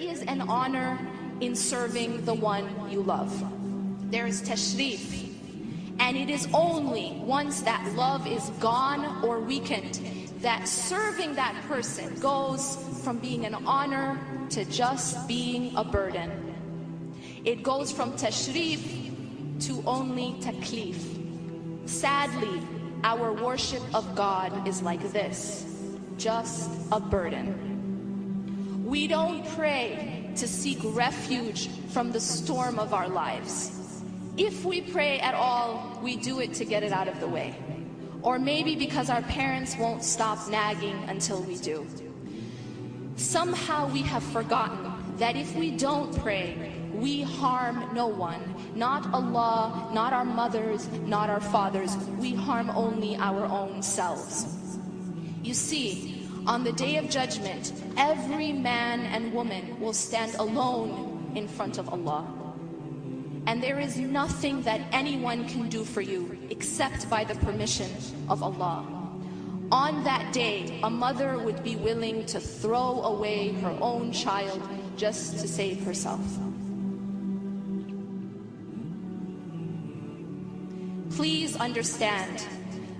is an honor in serving the one you love. There is tashrif. And it is only once that love is gone or weakened that serving that person goes from being an honor to just being a burden. It goes from tashrif to only taklif. Sadly, our worship of God is like this, just a burden. We don't pray to seek refuge from the storm of our lives. If we pray at all, we do it to get it out of the way. Or maybe because our parents won't stop nagging until we do. Somehow we have forgotten that if we don't pray, we harm no one. Not Allah, not our mothers, not our fathers. We harm only our own selves. You see, on the Day of Judgment, every man and woman will stand alone in front of Allah. And there is nothing that anyone can do for you except by the permission of Allah. On that day, a mother would be willing to throw away her own child just to save herself. Please understand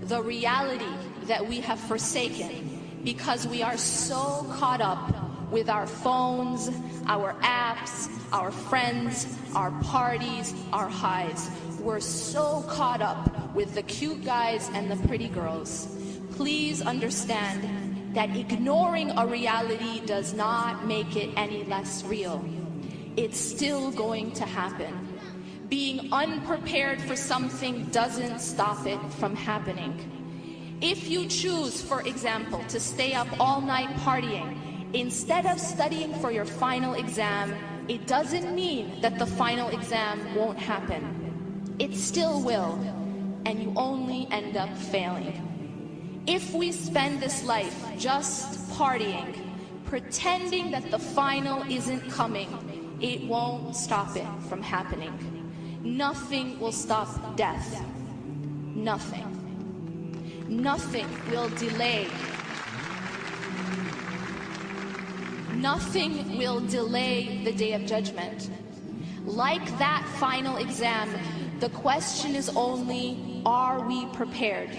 the reality that we have forsaken because we are so caught up with our phones, our apps, our friends, our parties, our highs. We're so caught up with the cute guys and the pretty girls. Please understand that ignoring a reality does not make it any less real. It's still going to happen. Being unprepared for something doesn't stop it from happening. If you choose, for example, to stay up all night partying, instead of studying for your final exam, it doesn't mean that the final exam won't happen. It still will, and you only end up failing. If we spend this life just partying, pretending that the final isn't coming, it won't stop it from happening. Nothing will stop death. Nothing. Nothing will delay. Nothing will delay the Day of Judgment. Like that final exam, the question is only, are we prepared?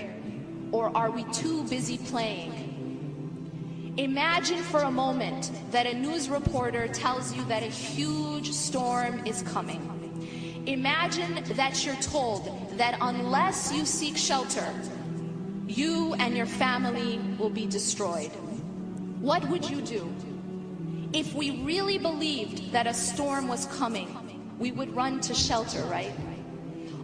Or are we too busy playing? Imagine for a moment that a news reporter tells you that a huge storm is coming. Imagine that you're told that unless you seek shelter, you and your family will be destroyed. What would you do? If we really believed that a storm was coming, we would run to shelter, right?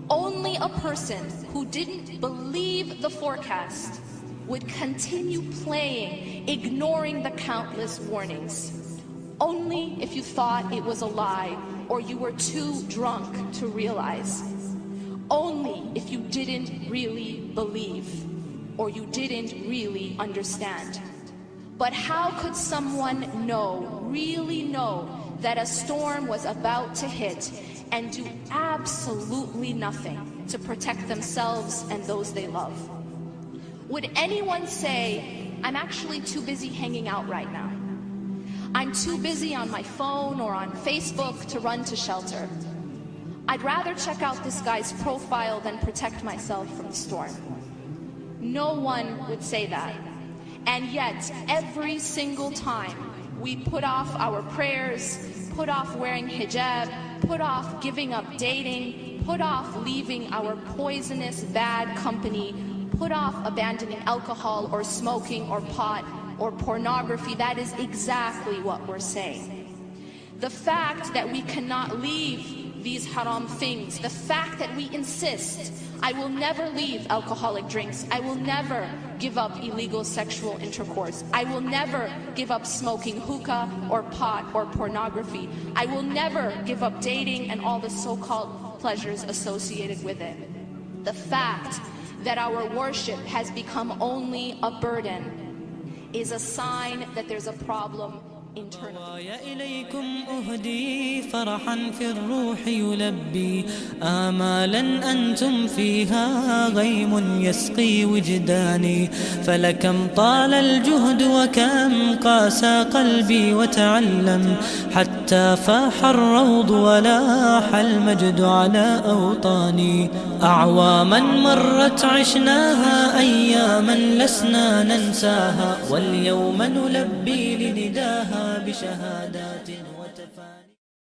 Only a person who didn't believe the forecast would continue playing, ignoring the countless warnings. Only if you thought it was a lie or you were too drunk to realize. Only if you didn't really believe or you didn't really understand. But how could someone really know, that a storm was about to hit and do absolutely nothing to protect themselves and those they love? Would anyone say, I'm actually too busy hanging out right now. I'm too busy on my phone or on Facebook to run to shelter. I'd rather check out this guy's profile than protect myself from the storm. No one would say that. And yet, every single time we put off our prayers, put off wearing hijab, put off giving up dating, put off leaving our poisonous bad company, put off abandoning alcohol or smoking or pot or pornography, that is exactly what we're saying. The fact that we cannot leave these haram things, the fact that we insist, I will never leave alcoholic drinks, I will never give up illegal sexual intercourse, I will never give up smoking hookah or pot or pornography, I will never give up dating and all the so-called pleasures associated with it. The fact that our worship has become only a burden is a sign that there's a problem internally. إليكم أهدي فرحا في الروح يلبي آمالا أنتم فيها غيم يسقي وجداني. فلكم طال الجهد وكم قاسى قلبي وتعلم حتى فاح الروض ولاح المجد على أوطاني. أعواما مرت عشناها أياما لسنا ننساها واليوم نلبي لنداها بشهادات وتفاني.